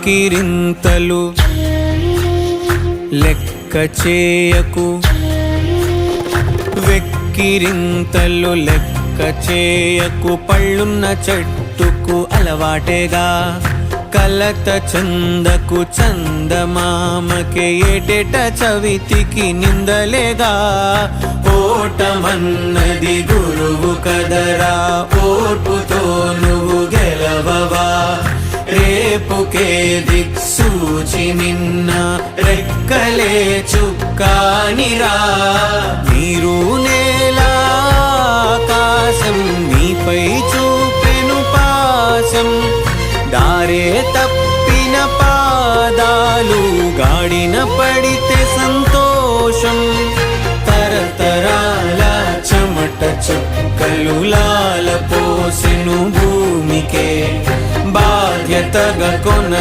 వెక్కిరింతలు లెక్క చేయకు, వెక్కిరింతలు లెక్క చేయకు. పళ్ళున్న చెట్టుకు అలవాటేగా, కలత చందకు చందమామకే ఏటేట చవితికి నిందలేగా. ఓటమన్నది గురువు కదరా, ఓర్పుతో నువ్వు గెలవవా. రేపుకే దిక్సూచి నిన్న రెక్కలే చుక్కానిరా. నీరు నేల ఆకాశం నీపై చూపెను పాశం, దారే తప్పిన పాదాలు గాడిన పడితే సంతోషం. తరతరాల చెమట చుక్కలు లాల పోసెను భూమికే, బాధ్యతగా కొన